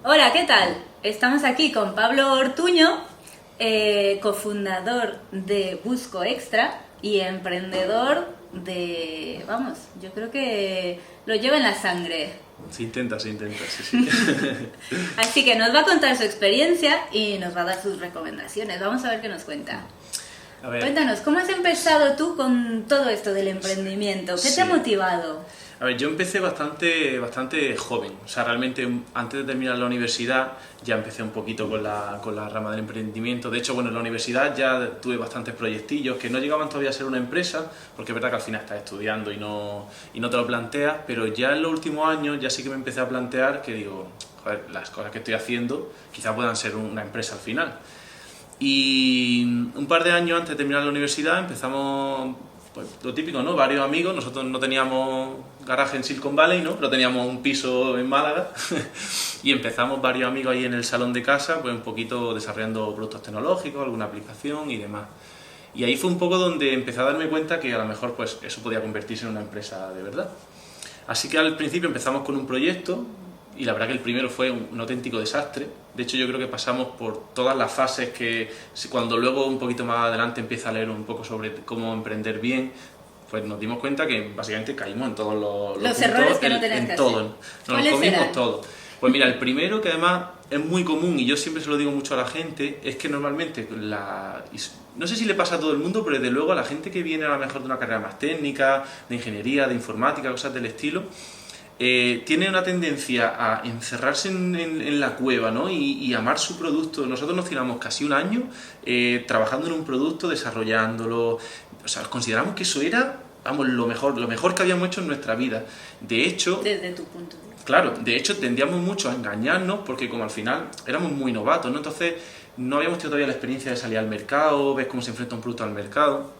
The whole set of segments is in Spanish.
Hola, ¿qué tal? Estamos aquí con Pablo Ortuño, cofundador de Busco Extra y emprendedor de... Vamos, yo creo que lo lleva en la sangre. Se intenta, sí, sí. Así que nos va a contar su experiencia y nos va a dar sus recomendaciones. Vamos a ver qué nos cuenta. A ver, Cuéntanos, ¿cómo has empezado tú con todo esto del emprendimiento? ¿Qué te ha sí. motivado? A ver, yo empecé bastante joven. O sea, realmente antes de terminar la universidad ya empecé un poquito con la rama del emprendimiento. De hecho, bueno, en la universidad ya tuve bastantes proyectillos que no llegaban todavía a ser una empresa, porque es verdad que al final estás estudiando y no te lo planteas, pero ya en los últimos años ya sí que me empecé a plantear que digo, joder, las cosas que estoy haciendo quizás puedan ser una empresa al final. Y un par de años antes de terminar la universidad empezamos, pues lo típico, ¿no? Varios amigos, nosotros no teníamos garaje en Silicon Valley, ¿no? Pero teníamos un piso en Málaga y empezamos varios amigos ahí en el salón de casa, pues un poquito desarrollando productos tecnológicos, alguna aplicación y demás. Y ahí fue un poco donde empecé a darme cuenta que a lo mejor pues eso podía convertirse en una empresa de verdad. Así que al principio empezamos con un proyecto y la verdad que el primero fue un auténtico desastre. De hecho yo creo que pasamos por todas las fases que cuando luego un poquito más adelante empieza a leer un poco sobre cómo emprender bien, pues nos dimos cuenta que básicamente caímos en todos los Los puntos, errores que no tenías en que hacer. todo, nos los ¿Cuáles comimos eran? todo. Pues mira, el primero que además es muy común y yo siempre se lo digo mucho a la gente, es que normalmente no sé si le pasa a todo el mundo, pero desde luego a la gente que viene a lo mejor de una carrera más técnica, de ingeniería, de informática, cosas del estilo, tiene una tendencia a encerrarse en la cueva, ¿no? Y amar su producto. Nosotros nos tiramos casi un año trabajando en un producto, desarrollándolo. O sea, consideramos que eso era, vamos, lo mejor que habíamos hecho en nuestra vida. De hecho, Desde tu punto de vista. claro, de hecho tendíamos mucho a engañarnos porque como al final éramos muy novatos, ¿no? Entonces no habíamos tenido todavía la experiencia de salir al mercado, ves cómo se enfrenta un producto al mercado.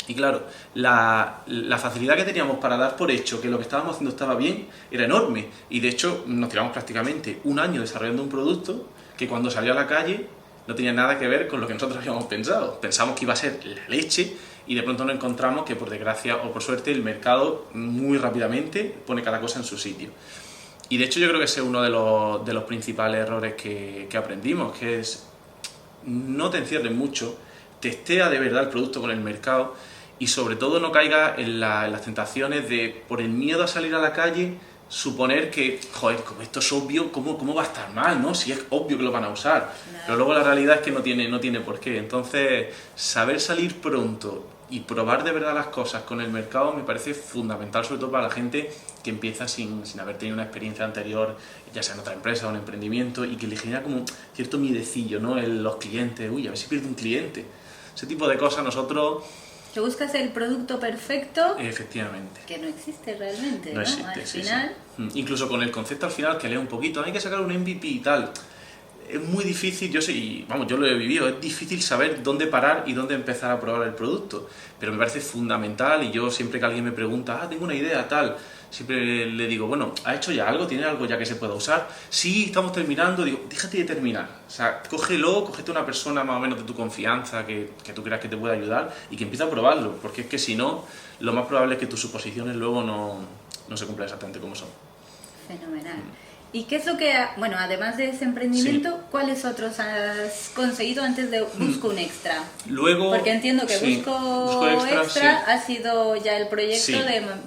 Y claro, la facilidad que teníamos para dar por hecho que lo que estábamos haciendo estaba bien era enorme. Y de hecho nos tiramos prácticamente un año desarrollando un producto que cuando salió a la calle no tenía nada que ver con lo que nosotros habíamos pensado. Pensamos que iba a ser la leche y de pronto nos encontramos que por desgracia o por suerte el mercado muy rápidamente pone cada cosa en su sitio. Y de hecho yo creo que ese es uno de los principales errores que aprendimos, que es no te encierres mucho, testea de verdad el producto con el mercado y sobre todo no caiga en las tentaciones de, por el miedo a salir a la calle, suponer que, joder, como esto es obvio, ¿cómo va a estar mal, no? Si es obvio que lo van a usar. Pero luego la realidad es que no tiene por qué. Entonces, saber salir pronto y probar de verdad las cosas con el mercado me parece fundamental, sobre todo para la gente que empieza sin haber tenido una experiencia anterior, ya sea en otra empresa o un emprendimiento, y que le genera como cierto miedecillo, ¿no? Los clientes, uy, a ver si pierdo un cliente. Ese tipo de cosas nosotros, Que buscas el producto perfecto efectivamente, que no existe realmente, no ¿no? existe, Al sí, sí. final, Incluso con el concepto al final que leo un poquito, hay que sacar un MVP y tal. Es muy difícil, yo sé, y vamos, yo lo he vivido, es difícil saber dónde parar y dónde empezar a probar el producto, pero me parece fundamental y yo siempre que alguien me pregunta, tengo una idea, tal, siempre le digo, bueno, ¿ha hecho ya algo? ¿Tiene algo ya que se pueda usar? Sí, estamos terminando, digo, déjate de terminar, o sea, cógete una persona más o menos de tu confianza, que tú creas que te pueda ayudar y que empiece a probarlo, porque es que si no, lo más probable es que tus suposiciones luego no se cumplan exactamente como son. fenomenal. ¿Y qué es lo que, bueno, además de ese emprendimiento, cuáles otros has conseguido antes de Busco un Extra? Luego, Porque entiendo que sí, Busco Extra, Extra sí, ha sido ya el proyecto sí,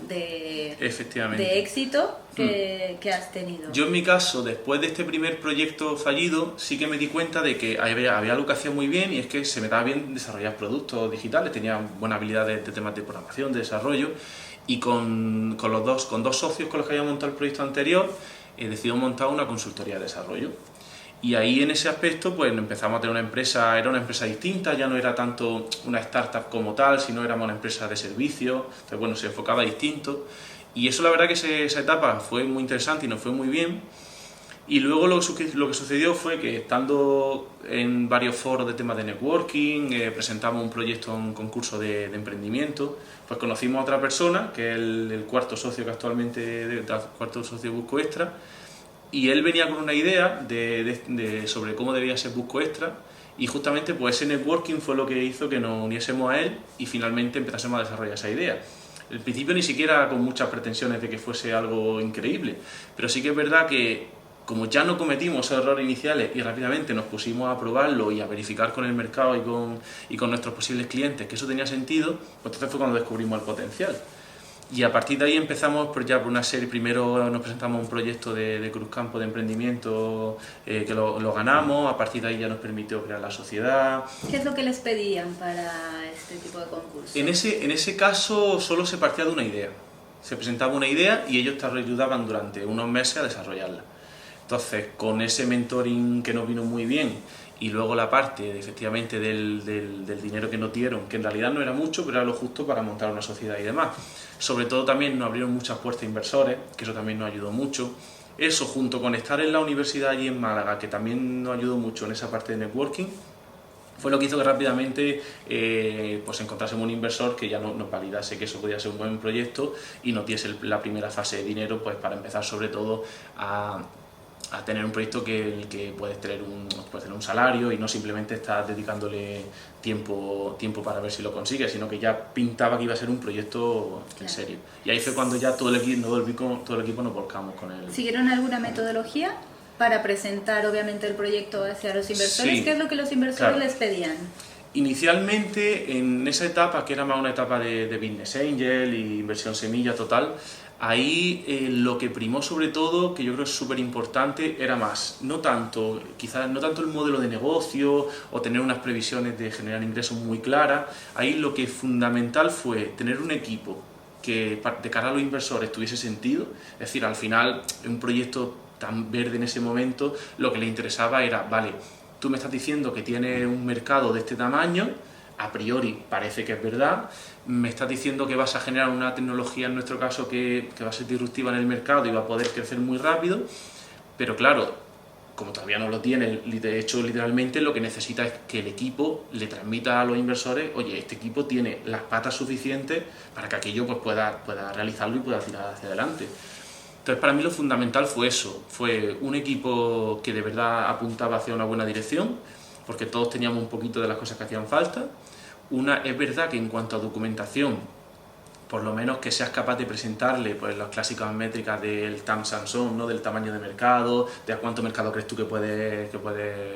de efectivamente. éxito que has tenido. Yo en mi caso, después de este primer proyecto fallido, sí que me di cuenta de que había algo que hacía muy bien y es que se me daba bien desarrollar productos digitales, tenía buena habilidad de temas de programación, de desarrollo y con dos socios con los que había montado el proyecto anterior, decidimos montar una consultoría de desarrollo. Y ahí en ese aspecto pues empezamos a tener una empresa, era una empresa distinta, ya no era tanto una startup como tal, sino éramos una empresa de servicios, entonces bueno, se enfocaba distinto. Y eso la verdad que esa etapa fue muy interesante y nos fue muy bien. Y luego lo que sucedió fue que estando en varios foros de temas de networking, presentamos un proyecto, un concurso de emprendimiento, pues conocimos a otra persona, que es el cuarto socio que actualmente, el cuarto socio de Busco Extra, y él venía con una idea sobre cómo debía ser Busco Extra, y justamente pues ese networking fue lo que hizo que nos uniésemos a él y finalmente empezásemos a desarrollar esa idea. Al principio ni siquiera con muchas pretensiones de que fuese algo increíble, pero sí que es verdad que como ya no cometimos esos errores iniciales y rápidamente nos pusimos a probarlo y a verificar con el mercado y con nuestros posibles clientes que eso tenía sentido, pues entonces fue cuando descubrimos el potencial. Y a partir de ahí empezamos por una serie. Primero nos presentamos un proyecto de Cruzcampo de emprendimiento que lo ganamos. A partir de ahí ya nos permitió crear la sociedad. ¿Qué es lo que les pedían para este tipo de concurso? En ese caso solo se partía de una idea. Se presentaba una idea y ellos te ayudaban durante unos meses a desarrollarla. Entonces, con ese mentoring que nos vino muy bien y luego la parte efectivamente del dinero que nos dieron, que en realidad no era mucho, pero era lo justo para montar una sociedad y demás. Sobre todo también nos abrieron muchas puertas a inversores, que eso también nos ayudó mucho. Eso, junto con estar en la universidad allí en Málaga, que también nos ayudó mucho en esa parte de networking, fue lo que hizo que rápidamente pues encontrásemos un inversor que ya nos validase que eso podía ser un buen proyecto y nos diese la primera fase de dinero, pues para empezar sobre todo a tener un proyecto que puedes tener un salario y no simplemente estás dedicándole tiempo para ver si lo consigues, sino que ya pintaba que iba a ser un proyecto en serio. Y ahí fue cuando ya todo el equipo nos volcamos con él. ¿Siguieron alguna metodología para presentar obviamente el proyecto hacia los inversores? Sí, ¿Qué es lo que los inversores claro. les pedían? Inicialmente, en esa etapa, que era más una etapa de Business Angel y inversión semilla total, ahí lo que primó sobre todo, que yo creo es súper importante, era más, quizás no tanto el modelo de negocio o tener unas previsiones de generar ingresos muy claras. Ahí lo que fundamental fue tener un equipo que de cara a los inversores tuviese sentido. Es decir, al final, un proyecto tan verde en ese momento, lo que les interesaba era, vale, tú me estás diciendo que tienes un mercado de este tamaño, a priori parece que es verdad, me estás diciendo que vas a generar una tecnología, en nuestro caso, que va a ser disruptiva en el mercado y va a poder crecer muy rápido, pero claro, como todavía no lo tiene, de hecho, literalmente lo que necesita es que el equipo le transmita a los inversores, oye, este equipo tiene las patas suficientes para que aquello pues, pueda realizarlo y pueda tirar hacia adelante. Entonces, para mí lo fundamental fue eso, fue un equipo que de verdad apuntaba hacia una buena dirección, porque todos teníamos un poquito de las cosas que hacían falta. Es verdad que en cuanto a documentación, por lo menos que seas capaz de presentarle pues, las clásicas métricas del TAM Samsung, ¿no? Del tamaño de mercado, de a cuánto mercado crees tú que puedes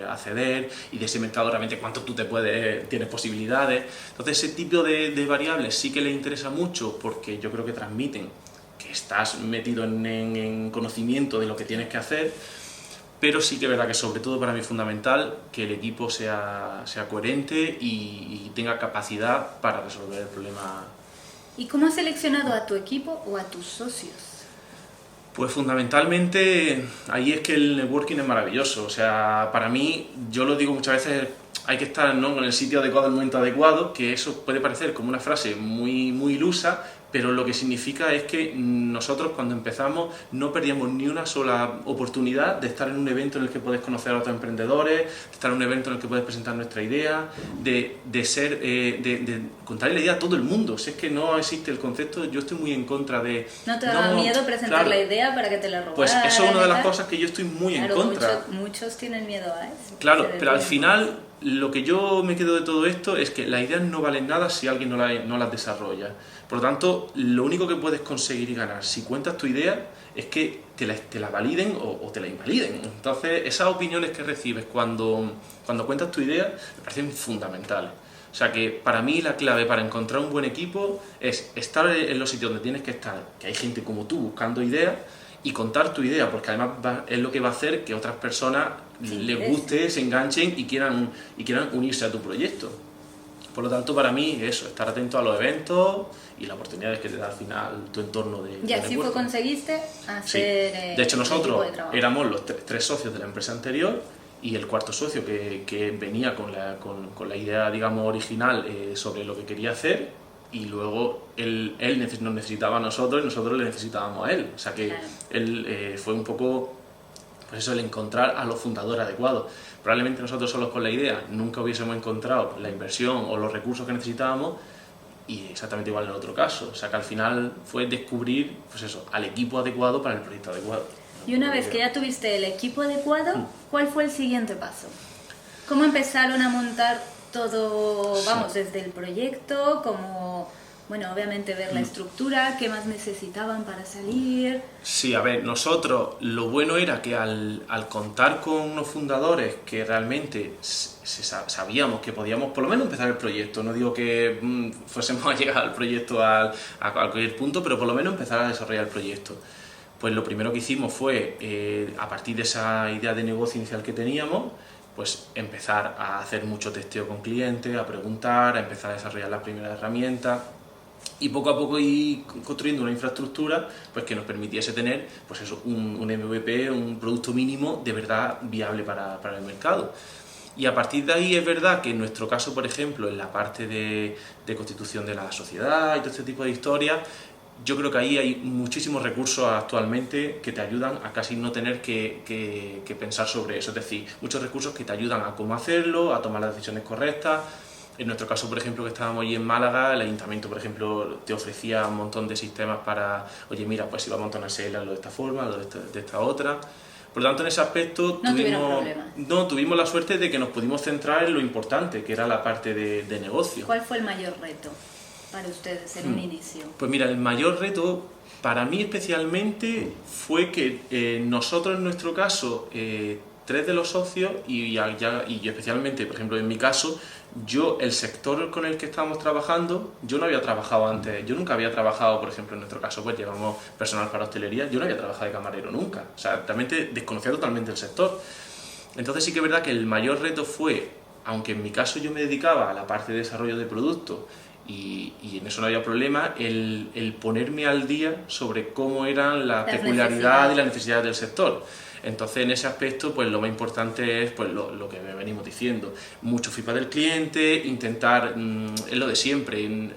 acceder, y de ese mercado realmente cuánto tú tienes posibilidades. Entonces, ese tipo de variables sí que les interesa mucho, porque yo creo que transmiten que estás metido en conocimiento de lo que tienes que hacer, pero sí que es verdad que sobre todo para mí es fundamental que el equipo sea coherente y tenga capacidad para resolver el problema. ¿Y cómo has seleccionado a tu equipo o a tus socios? Pues fundamentalmente ahí es que el networking es maravilloso. O sea, para mí, yo lo digo muchas veces, hay que estar, ¿no?, en el sitio adecuado, en el momento adecuado, que eso puede parecer como una frase muy, muy ilusa, pero lo que significa es que nosotros cuando empezamos no perdíamos ni una sola oportunidad de estar en un evento en el que puedes conocer a otros emprendedores, de estar en un evento en el que puedes presentar nuestra idea, de contarle la idea a todo el mundo. Si es que no existe el concepto, yo estoy muy en contra de... ¿No te daba miedo presentar la idea para que te la robaran? Pues eso es una de las cosas que yo estoy muy en contra. Muchos tienen miedo a eso. Claro, pero al final lo que yo me quedo de todo esto es que las ideas no valen nada si alguien no las desarrolla. Por lo tanto, lo único que puedes conseguir y ganar si cuentas tu idea es que te la validen o te la invaliden. Entonces, esas opiniones que recibes cuando cuentas tu idea me parecen fundamentales. O sea que para mí la clave para encontrar un buen equipo es estar en los sitios donde tienes que estar, que hay gente como tú buscando ideas, y contar tu idea, porque además es lo que va a hacer que otras personas les guste, se enganchen y quieran unirse a tu proyecto. Por lo tanto, para mí, eso, estar atento a los eventos y las oportunidades que te da al final tu entorno de Y así fue, conseguiste hacer... Sí. De hecho, nosotros éramos los tres socios de la empresa anterior, y el cuarto socio que venía con la idea, digamos, original sobre lo que quería hacer, y luego él nos necesitaba a nosotros y nosotros le necesitábamos a él. O sea que claro, él fue un poco, pues eso, el encontrar a los fundadores adecuados. Probablemente nosotros solos con la idea nunca hubiésemos encontrado la inversión o los recursos que necesitábamos, y exactamente igual en el otro caso. O sea que al final fue descubrir, pues eso, al equipo adecuado para el proyecto adecuado. Y una vez que ya tuviste el equipo adecuado, ¿cuál fue el siguiente paso? ¿Cómo empezaron a montar todo, vamos, desde el proyecto? bueno, obviamente ver la estructura, qué más necesitaban para salir. Sí, a ver, nosotros lo bueno era que al contar con unos fundadores que realmente sabíamos que podíamos por lo menos empezar el proyecto, no digo que fuésemos a llegar al proyecto a cualquier punto, pero por lo menos empezar a desarrollar el proyecto. Pues lo primero que hicimos fue, a partir de esa idea de negocio inicial que teníamos, pues empezar a hacer mucho testeo con clientes, a preguntar, a empezar a desarrollar las primeras herramientas y poco a poco ir construyendo una infraestructura pues que nos permitiese tener pues eso, un MVP, un producto mínimo de verdad viable para el mercado. Y a partir de ahí es verdad que en nuestro caso, por ejemplo, en la parte de constitución de la sociedad y todo este tipo de historias, yo creo que ahí hay muchísimos recursos actualmente que te ayudan a casi no tener que pensar sobre eso. Es decir, muchos recursos que te ayudan a cómo hacerlo, a tomar las decisiones correctas. En nuestro caso, por ejemplo, que estábamos allí en Málaga, el ayuntamiento, por ejemplo, te ofrecía un montón de sistemas para, oye, mira, pues si vamos a montar una SL, hazlo de esta forma, hazlo de esta otra. Por lo tanto, en ese aspecto tuvimos la suerte de que nos pudimos centrar en lo importante, que era la parte de negocio. ¿Cuál fue el mayor reto para ustedes en un inicio? Pues mira, el mayor reto para mí especialmente fue que nosotros en nuestro caso, 3 de los socios y yo especialmente, por ejemplo en mi caso, yo el sector con el que estábamos trabajando, yo no había trabajado antes, yo nunca había trabajado, por ejemplo en nuestro caso pues llevamos personal para hostelería, yo no había trabajado de camarero nunca, o sea, realmente desconocía totalmente el sector. Entonces sí que es verdad que el mayor reto fue, aunque en mi caso yo me dedicaba a la parte de desarrollo de productos, y en eso no había problema, el ponerme al día sobre cómo eran las peculiaridades y las necesidades del sector. Entonces, en ese aspecto, pues lo más importante es pues lo que venimos diciendo. Mucho feedback del cliente, intentar, es lo de siempre,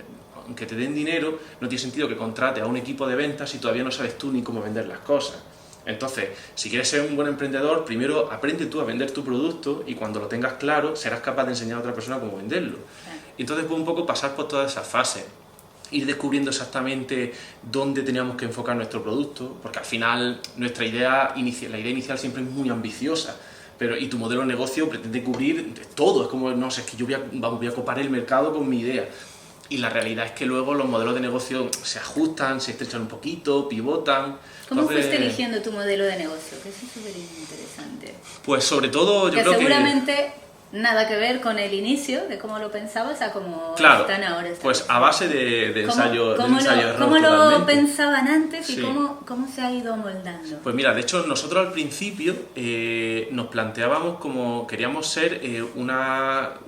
aunque te den dinero, no tiene sentido que contrates a un equipo de ventas si todavía no sabes tú ni cómo vender las cosas. Entonces, si quieres ser un buen emprendedor, primero aprende tú a vender tu producto y cuando lo tengas claro, serás capaz de enseñar a otra persona cómo venderlo. Y entonces, pues un poco pasar por todas esas fases. Ir descubriendo exactamente dónde teníamos que enfocar nuestro producto, porque al final nuestra idea inicial, la idea inicial siempre es muy ambiciosa, y tu modelo de negocio pretende cubrir todo, es como, no sé, es que yo voy a copar el mercado con mi idea. Y la realidad es que luego los modelos de negocio se ajustan, se estrechan un poquito, pivotan. ¿Cómo fuiste eligiendo tu modelo de negocio? Que eso es súper interesante. Pues sobre todo yo creo que... seguramente nada que ver con el inicio, de cómo lo pensabas a cómo están ahora. Pues a base de ensayo. ¿Cómo lo pensaban antes y cómo se ha ido moldando? Pues mira, de hecho nosotros al principio nos planteábamos como queríamos ser una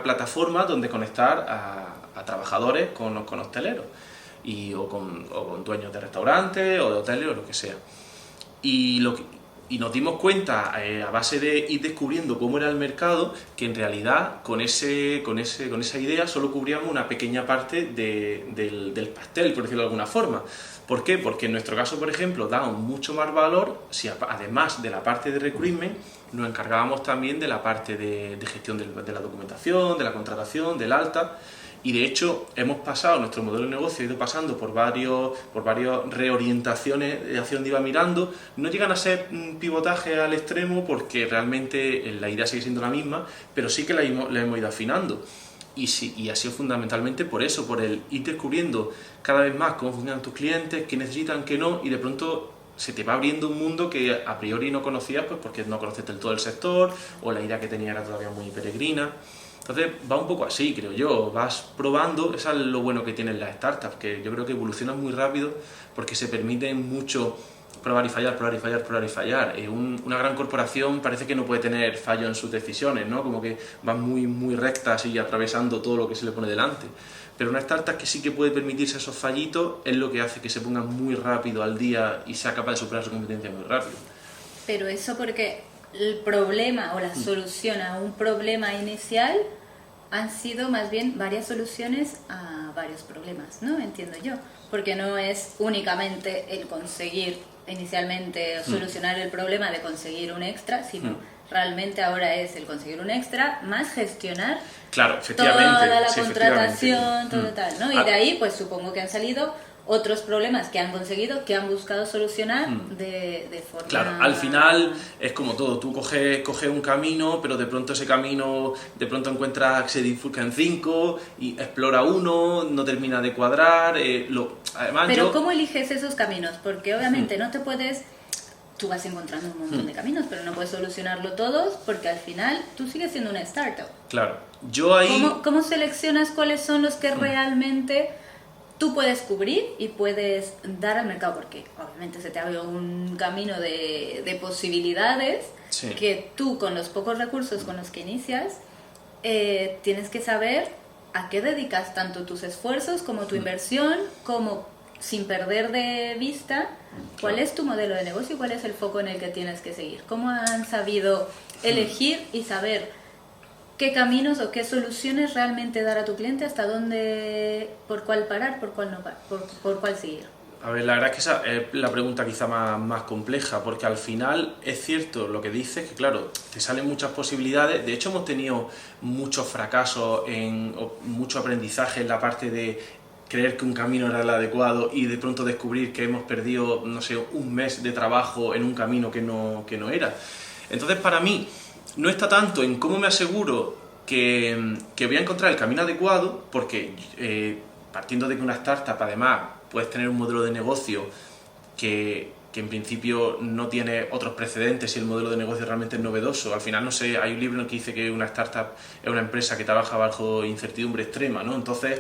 plataforma donde conectar a trabajadores con hosteleros o con dueños de restaurantes o de hoteles o lo que sea. Y nos dimos cuenta, a base de ir descubriendo cómo era el mercado, que en realidad con esa idea solo cubríamos una pequeña parte del pastel, por decirlo de alguna forma. ¿Por qué? Porque en nuestro caso, por ejemplo, damos mucho más valor si además de la parte de recruitment, nos encargábamos también de la parte de gestión de la documentación, de la contratación, del alta. Y de hecho hemos pasado, nuestro modelo de negocio ha ido pasando por varias reorientaciones hacia donde iba mirando. No llegan a ser pivotaje al extremo porque realmente la idea sigue siendo la misma, pero sí que la hemos ido afinando. Y ha sido fundamentalmente por eso, por el ir descubriendo cada vez más cómo funcionan tus clientes, qué necesitan, qué no, y de pronto se te va abriendo un mundo que a priori no conocías pues porque no conoces del todo el sector o la idea que tenía era todavía muy peregrina. Entonces va un poco así, creo yo, vas probando, eso es lo bueno que tienen las startups, que yo creo que evolucionan muy rápido porque se permiten mucho probar y fallar, probar y fallar, probar y fallar. Una gran corporación parece que no puede tener fallo en sus decisiones, ¿no? Como que van muy, muy rectas y atravesando todo lo que se le pone delante. Pero una startup que sí que puede permitirse esos fallitos es lo que hace que se ponga muy rápido al día y sea capaz de superar su competencia muy rápido. Pero eso porque el problema o la solución a un problema inicial han sido más bien varias soluciones a varios problemas, ¿no? Entiendo yo. Porque no es únicamente el conseguir inicialmente solucionar el problema de conseguir un extra, sino realmente ahora es el conseguir un extra más gestionar efectivamente, toda la contratación, todo tal, ¿no? Y de ahí pues supongo que han salido otros problemas que han conseguido, que han buscado solucionar de forma... Claro, al final es como todo, tú coges un camino, pero de pronto ese camino, de pronto encuentras que se bifurca en 5 y explora uno, no termina de cuadrar, además pero ¿cómo eliges esos caminos? Porque obviamente no te puedes... Tú vas encontrando un montón de caminos, pero no puedes solucionarlo todos porque al final tú sigues siendo una startup. Claro, yo ahí... ¿Cómo seleccionas cuáles son los que realmente tú puedes cubrir y puedes dar al mercado? Porque obviamente se te abre un camino de posibilidades que tú, con los pocos recursos con los que inicias, tienes que saber a qué dedicas tanto tus esfuerzos como tu inversión, como sin perder de vista cuál es tu modelo de negocio y cuál es el foco en el que tienes que seguir. ¿Cómo han sabido elegir y saber qué caminos o qué soluciones realmente dar a tu cliente, hasta dónde, por cuál parar, por cuál no por cuál seguir? A ver, la verdad es que esa es la pregunta quizá más compleja, porque al final es cierto lo que dices, que claro, te salen muchas posibilidades. De hecho, hemos tenido muchos fracasos, o mucho aprendizaje en la parte de creer que un camino era el adecuado y de pronto descubrir que hemos perdido, no sé, un mes de trabajo en un camino que no era. Entonces, para mí, no está tanto en cómo me aseguro que voy a encontrar el camino adecuado, porque partiendo de que una startup, además, puedes tener un modelo de negocio que en principio no tiene otros precedentes y el modelo de negocio realmente es novedoso. Al final, no sé, hay un libro en el que dice que una startup es una empresa que trabaja bajo incertidumbre extrema, ¿no? Entonces,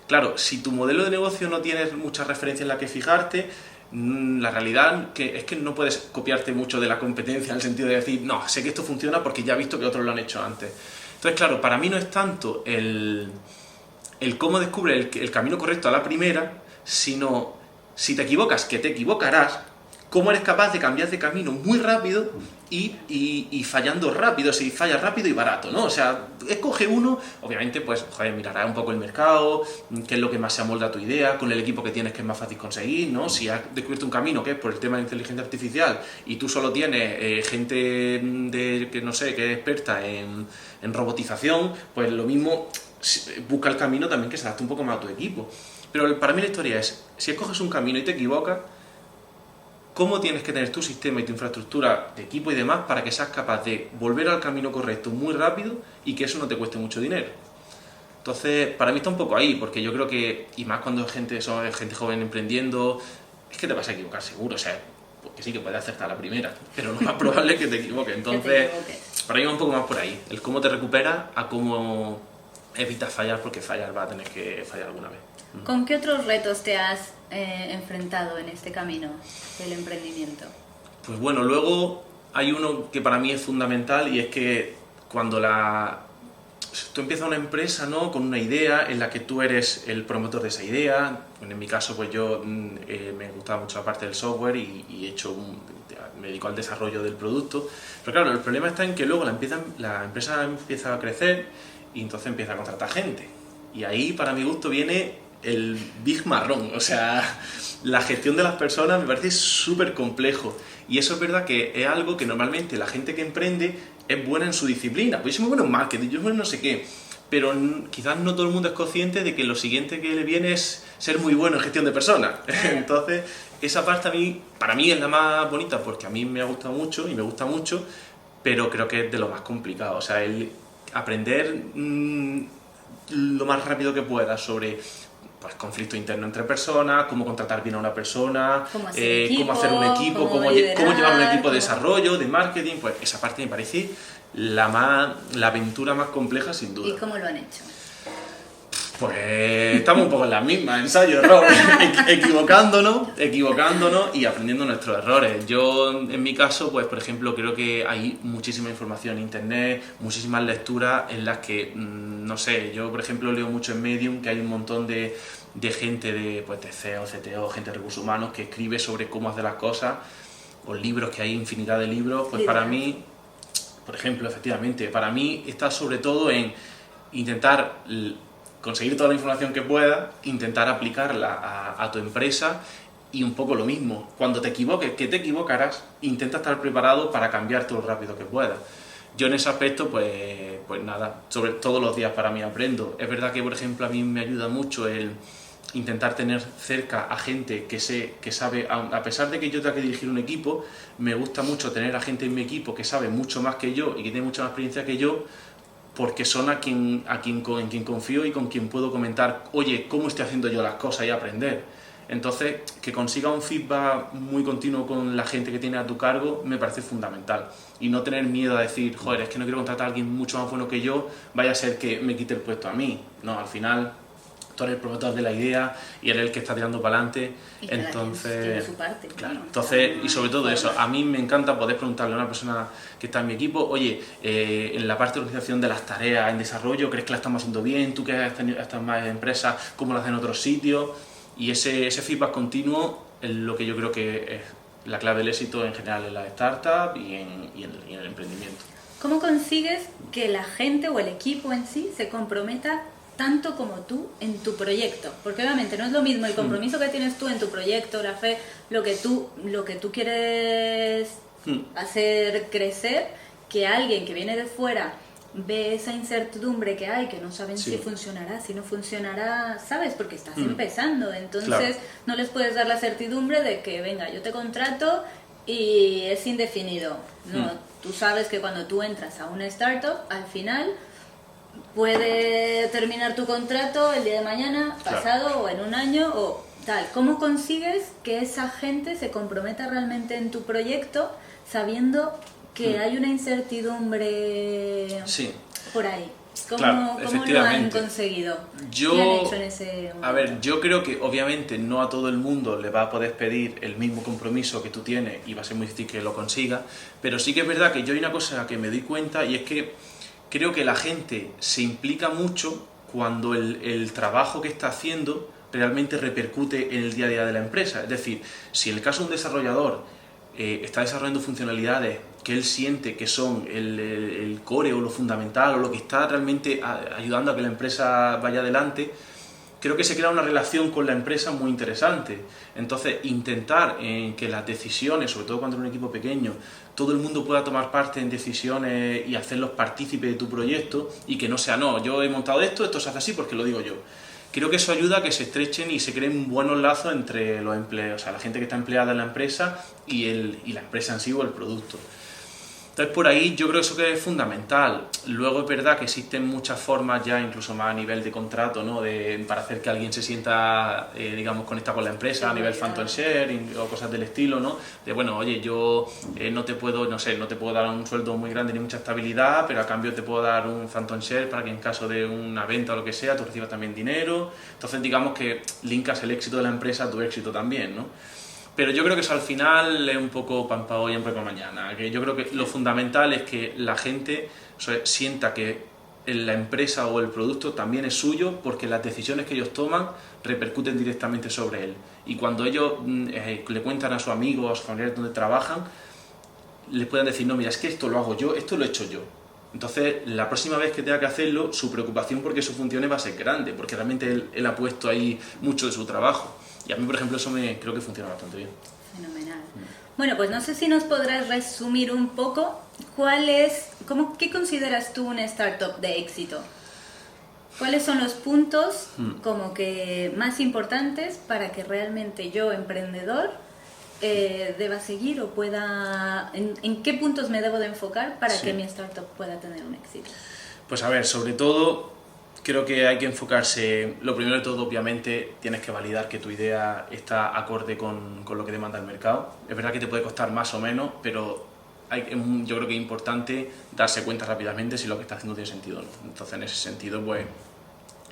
claro, si tu modelo de negocio no tienes muchas referencias en las que fijarte, la realidad es que no puedes copiarte mucho de la competencia en el sentido de decir, no, sé que esto funciona porque ya he visto que otros lo han hecho antes. Entonces, claro, para mí no es tanto el cómo descubre el camino correcto a la primera, sino si te equivocas, que te equivocarás, cómo eres capaz de cambiar de camino muy rápido y fallando rápido, si fallas rápido y barato, ¿no? O sea, escoge uno, obviamente, pues, joder, mirarás un poco el mercado, qué es lo que más se amolda a tu idea, con el equipo que tienes que es más fácil conseguir, ¿no? Si has descubierto un camino que es por el tema de inteligencia artificial y tú solo tienes gente que, no sé, que es experta en robotización, pues lo mismo, busca el camino también que se adapte un poco más a tu equipo. Pero para mí la historia es, si escoges un camino y te equivocas, ¿cómo tienes que tener tu sistema y tu infraestructura de equipo y demás para que seas capaz de volver al camino correcto muy rápido y que eso no te cueste mucho dinero? Entonces, para mí está un poco ahí, porque yo creo que, y más cuando son gente joven emprendiendo, es que te vas a equivocar seguro, o sea, porque sí que puedes acertar a la primera, pero lo más probable es que te equivoques. Entonces, para mí va un poco más por ahí, el cómo te recuperas a cómo evitas fallar, porque fallar va a tener que fallar alguna vez. ¿Con qué otros retos te has enfrentado en este camino del emprendimiento? Pues bueno, luego hay uno que para mí es fundamental y es que cuando tú empiezas una empresa, ¿no?, con una idea en la que tú eres el promotor de esa idea. En mi caso, pues yo me gustaba mucho la parte del software y me dedico al desarrollo del producto. Pero claro, el problema está en que luego la empresa empieza a crecer y entonces empieza a contratar gente. Y ahí, para mi gusto, viene el big marrón. O sea, la gestión de las personas me parece súper complejo. Y eso es verdad que es algo que normalmente la gente que emprende es buena en su disciplina. Pues yo soy muy bueno en marketing, yo soy bueno en no sé qué. Pero quizás no todo el mundo es consciente de que lo siguiente que le viene es ser muy bueno en gestión de personas. Entonces, esa parte para mí es la más bonita porque a mí me ha gustado mucho y me gusta mucho, pero creo que es de lo más complicado. O sea, el aprender lo más rápido que puedas sobre pues conflicto interno entre personas, cómo contratar bien a una persona, cómo hacer un equipo, cómo llevar un equipo de desarrollo, de marketing, pues esa parte me parece la aventura más compleja sin duda. ¿Y cómo lo han hecho? Pues estamos un poco en las mismas, ensayo, error, equivocándonos y aprendiendo nuestros errores. Yo, en mi caso, pues por ejemplo, creo que hay muchísima información en internet, muchísimas lecturas en las que, no sé, yo por ejemplo leo mucho en Medium, que hay un montón de gente de CEO, CTO, gente de recursos humanos que escribe sobre cómo hacer las cosas, o libros, que hay infinidad de libros. Pues para mí, por ejemplo, efectivamente, para mí está sobre todo en intentar conseguir toda la información que puedas, intentar aplicarla a tu empresa y un poco lo mismo. Cuando te equivoques, que te equivocarás, intenta estar preparado para cambiar todo lo rápido que puedas. Yo en ese aspecto, pues nada, sobre todos los días para mí aprendo. Es verdad que, por ejemplo, a mí me ayuda mucho el intentar tener cerca a gente que sabe, a pesar de que yo tenga que dirigir un equipo, me gusta mucho tener a gente en mi equipo que sabe mucho más que yo y que tiene mucha más experiencia que yo, porque son en quien confío y con quien puedo comentar, oye, ¿cómo estoy haciendo yo las cosas? Y aprender. Entonces, que consiga un feedback muy continuo con la gente que tiene a tu cargo me parece fundamental. Y no tener miedo a decir, joder, es que no quiero contratar a alguien mucho más bueno que yo, vaya a ser que me quite el puesto a mí. No, al final, tú eres el promotor de la idea y eres el que está tirando para adelante. Entonces, tiene su parte, claro. ¿no? Entonces, y sobre todo eso, a mí me encanta poder preguntarle a una persona que está en mi equipo, oye, en la parte de organización de las tareas en desarrollo, ¿crees que la estamos haciendo bien? ¿Tú que has estado más en empresas, cómo lo hacen en otros sitios? Y ese feedback continuo es lo que yo creo que es la clave del éxito en general en la startup y en el emprendimiento. ¿Cómo consigues que la gente o el equipo en sí se comprometa tanto como tú en tu proyecto? Porque obviamente no es lo mismo el compromiso que tienes tú en tu proyecto, la fe, lo que tú quieres hacer crecer, que alguien que viene de fuera ve esa incertidumbre que hay, que no saben si funcionará, si no funcionará, ¿sabes? Porque estás empezando, entonces claro, no les puedes dar la certidumbre de que, venga, yo te contrato y es indefinido. No, tú sabes que cuando tú entras a una startup, al final puede terminar tu contrato el día de mañana, pasado, claro, o en un año o tal. ¿Cómo consigues que esa gente se comprometa realmente en tu proyecto sabiendo que hay una incertidumbre por ahí? ¿Cómo lo han conseguido? ¿Qué han hecho en ese momento? A ver, yo creo que obviamente no a todo el mundo le va a poder pedir el mismo compromiso que tú tienes y va a ser muy difícil que lo consiga, pero sí que es verdad que yo hay una cosa que me doy cuenta y es que creo que la gente se implica mucho cuando el trabajo que está haciendo realmente repercute en el día a día de la empresa. Es decir, si en el caso de un desarrollador está desarrollando funcionalidades que él siente que son el core o lo fundamental o lo que está realmente ayudando a que la empresa vaya adelante, creo que se crea una relación con la empresa muy interesante. Entonces, intentar que las decisiones, sobre todo cuando es un equipo pequeño, todo el mundo pueda tomar parte en decisiones y hacerlos partícipes de tu proyecto y que no sea, no, yo he montado esto se hace así porque lo digo yo. Creo que eso ayuda a que se estrechen y se creen buenos lazos entre los empleados, o sea, la gente que está empleada en la empresa y la empresa en sí o el producto. Entonces, por ahí yo creo que eso que es fundamental. Luego es verdad que existen muchas formas ya, incluso más a nivel de contrato, ¿no? Para hacer que alguien se sienta, digamos, conectado con la empresa, a nivel phantom sharing o cosas del estilo, ¿no? De, bueno, oye, yo no te puedo dar un sueldo muy grande ni mucha estabilidad, pero a cambio te puedo dar un phantom share para que en caso de una venta o lo que sea, tú recibas también dinero. Entonces, digamos que linkas el éxito de la empresa a tu éxito también, ¿no? Pero yo creo que eso al final es un poco pan para hoy y hambre para mañana. Que yo creo que lo fundamental es que la gente sienta que la empresa o el producto también es suyo porque las decisiones que ellos toman repercuten directamente sobre él. Y cuando ellos le cuentan a sus amigos o a sus familiares donde trabajan, les puedan decir, no, mira, es que esto lo hago yo, esto lo he hecho yo. Entonces, la próxima vez que tenga que hacerlo, su preocupación porque eso funcione va a ser grande, porque realmente él ha puesto ahí mucho de su trabajo. Y a mí, por ejemplo, eso creo que funciona bastante bien. Fenomenal. Bueno, pues no sé si nos podrás resumir un poco ¿qué consideras tú una startup de éxito? ¿Cuáles son los puntos como que más importantes para que realmente yo, emprendedor, deba seguir o pueda... ¿En qué puntos me debo de enfocar para que mi startup pueda tener un éxito? Pues a ver, sobre todo... Creo que hay que enfocarse, lo primero de todo, obviamente, tienes que validar que tu idea está acorde con lo que demanda el mercado. Es verdad que te puede costar más o menos, pero yo creo que es importante darse cuenta rápidamente si lo que estás haciendo tiene sentido o no. Entonces, en ese sentido, pues,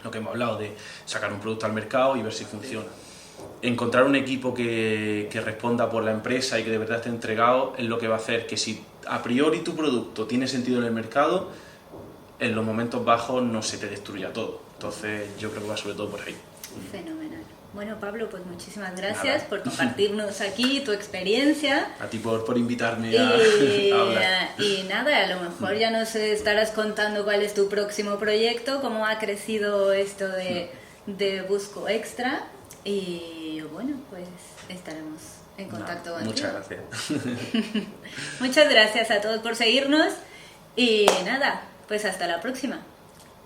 lo que hemos hablado de sacar un producto al mercado y ver si funciona. Encontrar un equipo que responda por la empresa y que de verdad esté entregado es lo que va a hacer que si a priori tu producto tiene sentido en el mercado, en los momentos bajos no se te destruya todo. Entonces yo creo que va sobre todo por ahí. Fenomenal. Bueno, Pablo, pues muchísimas gracias por compartirnos aquí tu experiencia. A ti por invitarme a hablar. Y nada, a lo mejor ya nos estarás contando cuál es tu próximo proyecto, cómo ha crecido esto de Busco Extra. Y bueno, pues estaremos en contacto contigo. Muchas gracias. Muchas gracias a todos por seguirnos. Y nada, pues hasta la próxima.